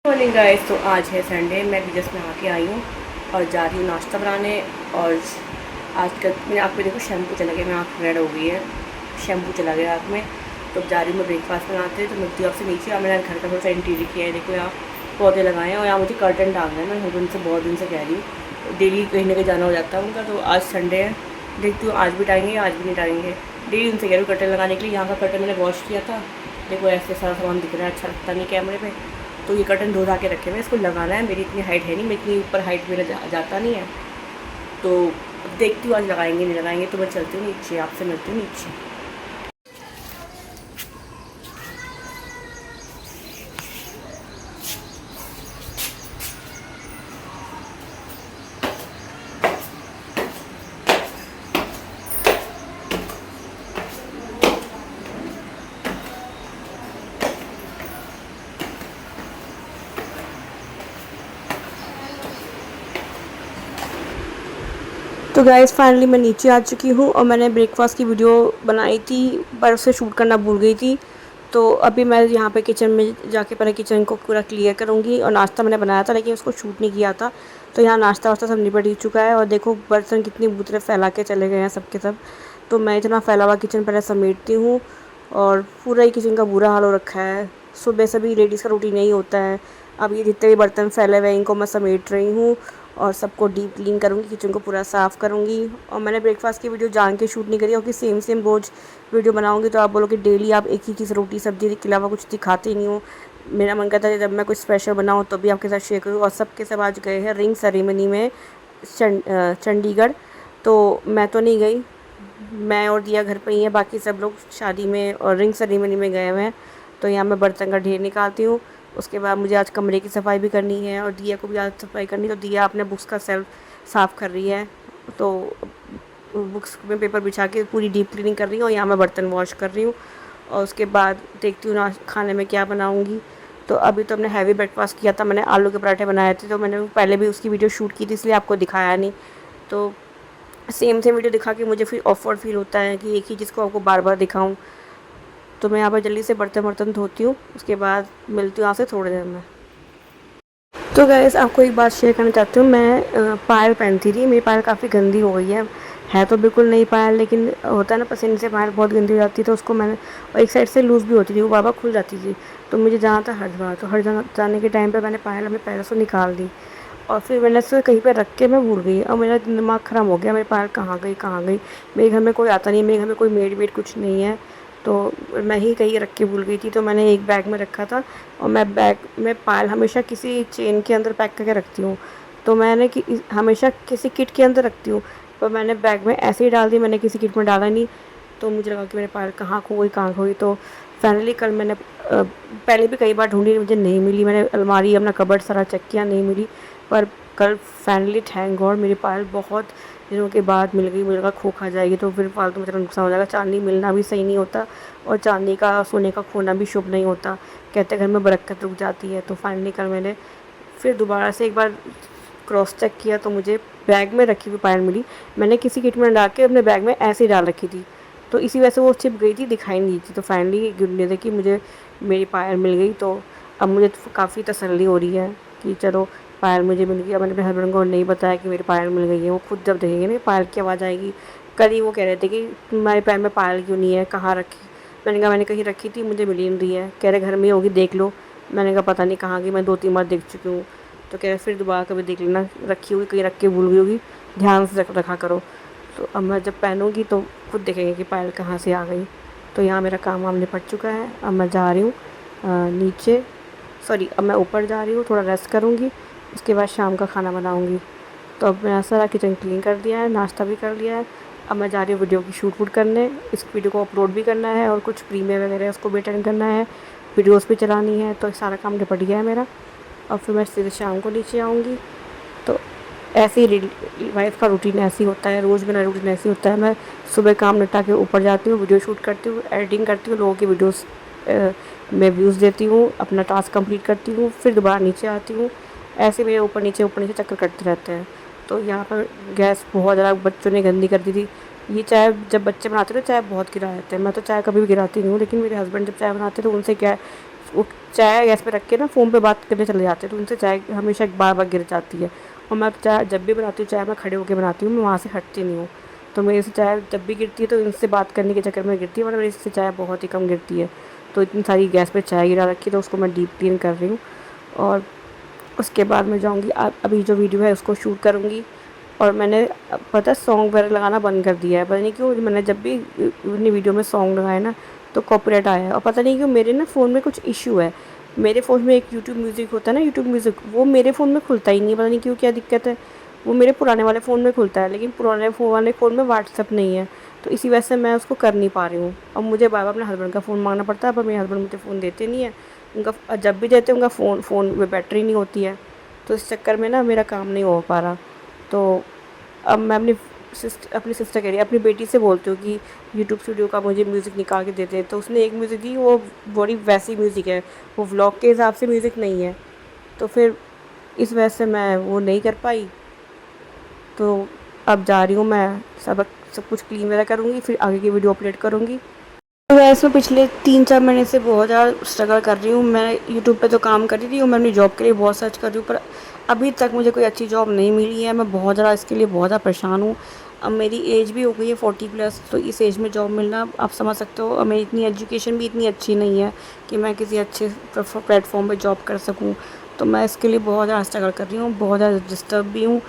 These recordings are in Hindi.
Morning guys. तो आज है संडे, मैं भी जस्ट नहा के आई हूँ और जा रही हूँ नाश्ता बनाने। और आज का मेरे आँख में देखो शैम्पू चला गया, मेरी आँख रेड हो गई है, शैम्पू चला गया आँख में। तो जा रही हूँ मैं ब्रेकफास्ट बनाते। तो मिलती हूँ आपसे नीचे। और मैंने घर का थोड़ा सा इंटीरियर किया है, देखो यहाँ पौधे लगाए हैं और यहाँ मुझे कर्टन डालना है। मैं हस्बैंड से बहुत दिन से कह रही हूँ, डेली कहीं ना कहीं जाना हो जाता है उनका। तो आज संडे है, देखती हूँ आज भी टाएंगे आज भी नहीं टाएंगे। डेली उनसे कह रही हूँ कर्टन लगाने के लिए। यहाँ का कर्टन मैंने वॉश किया था, देखो ऐसे सारा सामान दिख रहा है, अच्छा लगता नहीं कैमरे पे। तो ये कर्टन धो धा के रखे हुए, इसको लगाना है। मेरी इतनी हाइट है नहीं, मैं इतनी ऊपर हाइट मेरा जाता नहीं है। तो देखती हूँ आज लगाएंगे नहीं लगाएंगे। तो मैं चलती हूँ नीचे, आपसे मिलती हूँ नीचे। तो गाइस फाइनली मैं नीचे आ चुकी हूँ और मैंने ब्रेकफास्ट की वीडियो बनाई थी पर उसे शूट करना भूल गई थी। तो अभी मैं यहाँ पे किचन में जाके पहले किचन को पूरा क्लियर करूँगी। और नाश्ता मैंने बनाया था लेकिन उसको शूट नहीं किया था। तो यहाँ नाश्ता वास्ता सब निपट ही चुका है। और देखो बर्तन कितनी बुतरे फैला के चले गए हैं सब के सब। तो मैं इतना फैला हुआ किचन पहले समेटती हूँ। और पूरा ही किचन का बुरा हाल हो रखा है। सुबह सभी लेडीज़ का रूटीन यही होता है। अब ये जितने भी बर्तन फैले हुए हैं इनको मैं समेट रही हूँ और सबको डीप क्लीन करूँगी, किचन को पूरा साफ़ करूँगी। और मैंने ब्रेकफास्ट की वीडियो जान के शूट नहीं करी क्योंकि सेम सेम रोज़ वीडियो बनाऊँगी तो आप बोलोगे डेली आप एक ही चीज़ रोटी सब्जी के अलावा कुछ दिखाते ही नहीं हो। मेरा मन करता है जब मैं कुछ स्पेशल बनाऊँ तो भी आपके साथ शेयर करूँ। और सबके सब आज गए हैं रिंग सेरेमनी में चंडीगढ़। तो मैं तो नहीं गई, मैं और दिया घर पर ही है, बाकी सब लोग शादी में और रिंग सेरेमनी में गए हुए हैं। तो यहाँ मैं बर्तन का ढेर निकालती हूँ। उसके बाद मुझे आज कमरे की सफाई भी करनी है और दिया को भी आज सफाई करनी है। तो दिया अपने बुक्स का सेल्फ साफ़ कर रही है। तो बुक्स में पेपर बिछा के पूरी डीप क्लीनिंग कर रही हूँ और यहाँ मैं बर्तन वॉश कर रही हूँ। और उसके बाद देखती हूँ ना खाने में क्या बनाऊँगी। तो अभी तो हमने हैवी ब्रेकफास्ट किया था, मैंने आलू के पराठे बनाए थे। तो मैंने पहले भी उसकी वीडियो शूट की थी इसलिए आपको दिखाया नहीं। तो सेम सेम वीडियो दिखा के मुझे फिर ऑफवर्ड फील होता है कि एक ही चीज़ को आपको बार बार दिखाऊं। तो मैं यहाँ पर जल्दी से बर्तन वर्तन धोती हूँ, उसके बाद मिलती हूँ यहाँ से थोड़ी देर में। तो गैस आपको एक बात शेयर करना चाहती हूँ। मैं पायल पहनती थी, मेरी पायल काफ़ी गंदी हो गई है तो बिल्कुल नई पायल, लेकिन होता है ना पसीने से पायल बहुत गंदी हो जाती है। तो उसको मैंने, और एक साइड से लूज़ भी होती थी, वो बार बार खुल जाती थी। तो मुझे जाना था हरिद्वार, तो हरिद्वार जाने के टाइम पर मैंने पायल अपने पैरों से निकाल दी। और फिर मैंने उसे कहीं पर रख के मैं भूल गई और मेरा दिमाग ख़राब हो गया, मेरी पायल कहाँ गई कहाँ गई। मेरे घर में कोई आता नहीं, मेरे घर में कोई मेड वेड कुछ नहीं है। तो मैं ही कहीं रख के भूल गई थी। तो मैंने एक बैग में रखा था और मैं बैग में पायल हमेशा किसी चेन के अंदर पैक करके रखती हूँ। तो मैंने कि हमेशा किसी किट के अंदर रखती हूँ, पर मैंने बैग में ऐसे ही डाल दी, मैंने किसी किट में डाला नहीं। तो मुझे लगा कि मेरे पायल कहाँ खो गई कहाँ खो गई। तो फाइनली कल मैंने पहले भी कई बार ढूंढी, मुझे नहीं मिली। मैंने अलमारी अपना कबर्ड सारा चेक किया, नहीं मिली। पर कल फाइनली थैंक गॉड मेरी पायल बहुत दिनों के बाद मिल गई। मुझे लगा खो खा जाएगी तो फिर फालतू में तेरा नुकसान हो जाएगा। चांदी मिलना भी सही नहीं होता और चांदी का सोने का खोना भी शुभ नहीं होता, कहते घर में बरकत रुक जाती है। तो फाइनली कल मैंने फिर दोबारा से एक बार क्रॉस चेक किया तो मुझे बैग में रखी हुई पायल मिली। मैंने किसी किट में डाल के अपने बैग में ऐसे ही डाल रखी थी, तो इसी वजह से वो चिप गई थी, दिखाई नहीं दी थी। तो फाइनली गुड न्यूज़ है कि मुझे मेरी पायल मिल गई। तो अब मुझे काफ़ी तसल्ली हो रही है कि चलो पायल मुझे मिल गई। अब मैंने अपने हस्बैंड को नहीं बताया कि मेरी पायल मिल गई है। वो खुद जब देखेंगे ना पायल की आवाज़ आएगी। कल ही वो कह रहे थे कि तुम्हारे पैर में पायल क्यों नहीं है, कहाँ रखी। मैंने कहा मैंने कहीं रखी थी, मुझे मिली नहीं रही है। कह रहे घर में होगी देख लो। मैंने कहा पता नहीं कहाँ गई, मैं 2-3 बार देख चुकी हूँ। तो कह रहे फिर दोबारा कभी देख लेना, रखी होगी कहीं रख के भूल गई होगी, ध्यान से रखा करो। तो अब मैं जब पहनूँगी तो खुद देखेंगे कि पायल कहाँ से आ गई। तो यहाँ मेरा काम वाम निपट चुका है। अब मैं जा रही हूँ नीचे, सॉरी अब मैं ऊपर जा रही हूँ, थोड़ा रेस्ट करूँगी, उसके बाद शाम का खाना बनाऊँगी। तो अब मैंने सारा किचन क्लीन कर दिया है, नाश्ता भी कर लिया है। अब मैं जा रही हूँ वीडियो की शूट वूट करने, इस वीडियो को अपलोड भी करना है और कुछ प्रीमियर वगैरह उसको भी अटेंड करना है, वीडियोस भी चलानी है। तो सारा काम निपट गया है मेरा। और फिर मैं सीधे शाम को नीचे आऊँगी। तो ऐसे ही वाइफ का रूटीन ऐसे ही होता है, रोज़ मेरा रूटीन ऐसे ही होता है। मैं सुबह काम निपटा के ऊपर जाती हूँ, वीडियो शूट करती हूँ, एडिटिंग करती हूँ, लोगों की वीडियोस में व्यूज़ देती हूँ, अपना टास्क कंप्लीट करती हूँ, फिर दोबारा नीचे आती हूँ। ऐसे मेरे ऊपर नीचे चक्कर कटते रहते हैं। तो यहाँ पर गैस बहुत ज़्यादा बच्चों ने गंदी कर दी थी। ये चाय जब बच्चे बनाते थे चाय बहुत गिरा देते हैं, मैं तो चाय कभी भी गिराती नहीं हूँ, लेकिन मेरे हस्बैंड जब चाय बनाते तो उनसे क्या वो चाय गैस पे रख के ना फ़ोन पे बात करने चले जाते हैं, तो उनसे चाय हमेशा बार-बार गिर जाती है। और मैं चाय जब भी बनाती हूँ, चाय मैं खड़े होके बनाती हूँ, मैं वहाँ से हटती नहीं हूँ। तो मेरे से चाय जब भी गिरती है तो इनसे बात करने के चक्कर में गिरती है, वरना मेरे से चाय बहुत ही कम गिरती है। तो इतनी सारी गैस पे चाय गिरा रखी है, तो उसको मैं डीप क्लीन कर रही हूँ। और उसके बाद मैं जाऊँगी, अभी जो वीडियो है उसको शूट करूँगी। और मैंने पता है सॉन्ग वगैरह लगाना बंद कर दिया है, पता नहीं क्यों। मैंने जब भी अपनी वीडियो में सॉन्ग लगाए ना तो कॉपीराइट आया है, और पता नहीं क्यों मेरे ना फ़ोन में कुछ इशू है। मेरे फ़ोन में एक यूट्यूब म्यूज़िक होता है ना, यूट्यूब म्यूज़िक, वो मेरे फ़ोन में खुलता ही नहीं, पता नहीं क्यों, क्या दिक्कत है। वो मेरे पुराने वाले फ़ोन में खुलता है, लेकिन पुराने वाले फ़ोन में व्हाट्सएप नहीं है, तो इसी वजह से मैं उसको कर नहीं पा रही हूँ। अब मुझे बार बार अपने हस्बैंड का फ़ोन मांगना पड़ता है, पर मेरे हस्बैंड मुझे फ़ोन देते नहीं है। उनका जब भी देते हैं उनका फ़ोन में बैटरी नहीं होती है, तो इस चक्कर में ना मेरा काम नहीं हो पा रहा। तो अब मैं अपनी सिस्टर कह रही है, अपनी बेटी से बोलती हूँ कि यूट्यूब स्टूडियो का मुझे म्यूज़िक निकाल के दे दे। तो उसने एक म्यूज़िक दी, वो बड़ी वैसी म्यूज़िक है, वो व्लॉग के हिसाब से म्यूज़िक नहीं है। तो फिर इस वजह से मैं वो नहीं कर पाई। तो अब जा रही हूँ मैं, सब कुछ क्लीन वगैरह करूँगी, फिर आगे की वीडियो अपलोड करूँगी। तो वैसे मैं पिछले 3-4 महीने से बहुत ज़्यादा स्ट्रगल कर रही हूँ। मैं यूट्यूब पे तो काम कर रही थी और मैं अपनी जॉब के लिए बहुत सर्च कर रही हूँ, पर अभी तक मुझे कोई अच्छी जॉब नहीं मिली है। मैं बहुत ज़्यादा इसके लिए बहुत ज़्यादा परेशान हूँ। अब मेरी एज भी हो गई है 40+, तो इस एज में जॉब मिलना आप समझ सकते हो। और मेरी इतनी एजुकेशन भी इतनी अच्छी नहीं है कि मैं किसी अच्छे प्लेटफॉर्म पर जॉब कर सकूँ। तो मैं इसके लिए बहुत ज़्यादा स्ट्रगल कर रही हूँ, बहुत ज़्यादा डिस्टर्ब भी हूँ।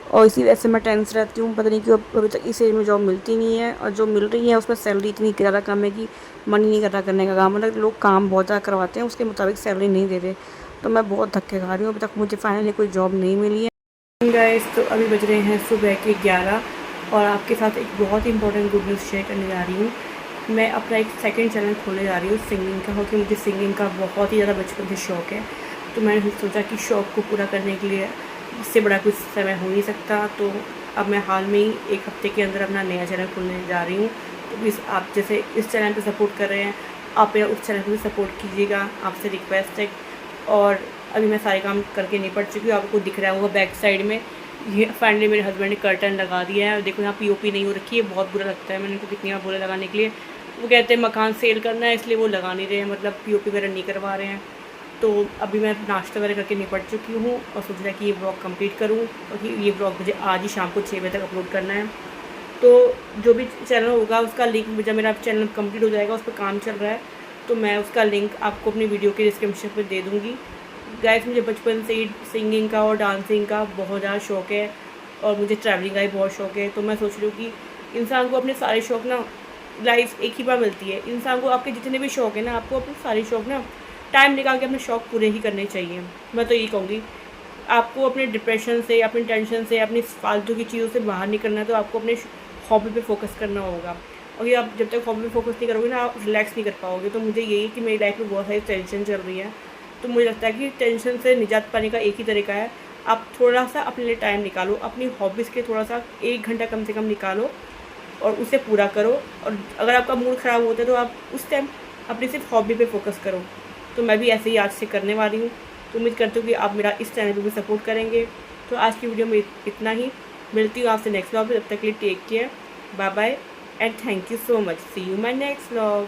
और इसी वजह से मैं टेंस रहती हूँ, पता नहीं क्यों अभी तक इस एज में जॉब मिलती नहीं है, और जो मिल रही है उसमें सैलरी इतनी ज़्यादा कम है कि मन ही नहीं कर रहा करने का काम। मतलब लोग काम बहुत ज़्यादा करवाते हैं, उसके मुताबिक सैलरी नहीं दे रहे। तो मैं बहुत धक्के खा रही हूँ, अभी तक मुझे फाइनली कोई जॉब नहीं मिली है। गाइस, तो अभी बज रहे हैं सुबह के 11, और आपके साथ एक बहुत ही इंपॉर्टेंट गुड न्यूज़ शेयर करने जा रही हूँ। मैं अपना एक सेकंड चैनल खोलने जा रही हूँ सिंगिंग का, क्योंकि मुझे सिंगिंग का बहुत ही ज़्यादा बचपन से शौक़ है। तो मैंने सोचा कि शौक़ को पूरा करने के लिए इससे बड़ा कुछ समय हो नहीं सकता। तो अब मैं हाल में ही 1 हफ़्ते के अंदर अपना नया चैनल खोलने जा रही हूँ। तो प्लीज़ आप जैसे इस चैनल पे सपोर्ट कर रहे हैं, आप मेरा उस चैनल को भी सपोर्ट कीजिएगा, आपसे रिक्वेस्ट है। और अभी मैं सारे काम करके निपट चुकी हूँ, आपको दिख रहा होगा बैक साइड में। ये फाइनली मेरे हस्बैंड ने कर्टन लगा दिया है, और देखो यहाँ पीओपी नहीं हो रखी है, बहुत बुरा लगता है। मैंने उनको कितनी बार बोला लगाने के लिए, वो कहते हैं मकान सेल करना है इसलिए वो लगा नहीं रहे हैं, मतलब पीओपी वगैरह नहीं करवा रहे हैं। तो अभी मैं नाश्ता वगैरह करके निपट चुकी हूँ, और सोच रहा कि ये ब्लॉग कंप्लीट करूँ, और ये ब्लॉग मुझे आज ही शाम को 6 बजे तक अपलोड करना है। तो जो भी चैनल होगा उसका लिंक, जब मेरा चैनल कंप्लीट हो जाएगा, उस पर काम चल रहा है, तो मैं उसका लिंक आपको अपनी वीडियो के डिस्क्रिप्शन पर दे दूँगी। गाइस, मुझे बचपन से ही सिंगिंग का और डांसिंग का बहुत ज़्यादा शौक़ है, और मुझे ट्रैवलिंग का भी बहुत शौक़ है। तो मैं सोच रही हूँ कि इंसान को अपने सारे शौक़ ना, लाइफ एक ही बार मिलती है। इंसान को आपके जितने भी शौक़ हैं ना, आपको अपने सारे शौक़ ना टाइम निकाल के अपने शौक़ पूरे ही करने चाहिए। मैं तो यही कहूँगी, आपको अपने डिप्रेशन से, अपनी टेंशन से, अपनी फालतू की चीज़ों से बाहर निकलना है, तो आपको अपने हॉबी पे फोकस करना होगा। और ये आप जब तक हॉबी पे फोकस नहीं करोगे ना, आप रिलैक्स नहीं कर पाओगे। तो मुझे यही कि मेरी लाइफ में बहुत सारी टेंशन चल रही है, तो मुझे लगता है कि टेंशन से निजात पाने का एक ही तरीका है, आप थोड़ा सा अपने लिए टाइम निकालो, अपनी हॉबीज़ के थोड़ा सा 1 घंटा कम से कम निकालो, और उसे पूरा करो। और अगर आपका मूड ख़राब होता है तो आप उस टाइम अपनी सिर्फ हॉबी पे फोकस करो। तो मैं भी ऐसे ही आज से करने वाली हूँ। तो उम्मीद करती हूँ कि आप मेरा इस चैनल पर भी सपोर्ट करेंगे। तो आज की वीडियो में इतना ही, मिलती हूँ आपसे नेक्स्ट व्लॉग में। तब तक के लिए take care, bye bye, and thank you so much. See you my next vlog.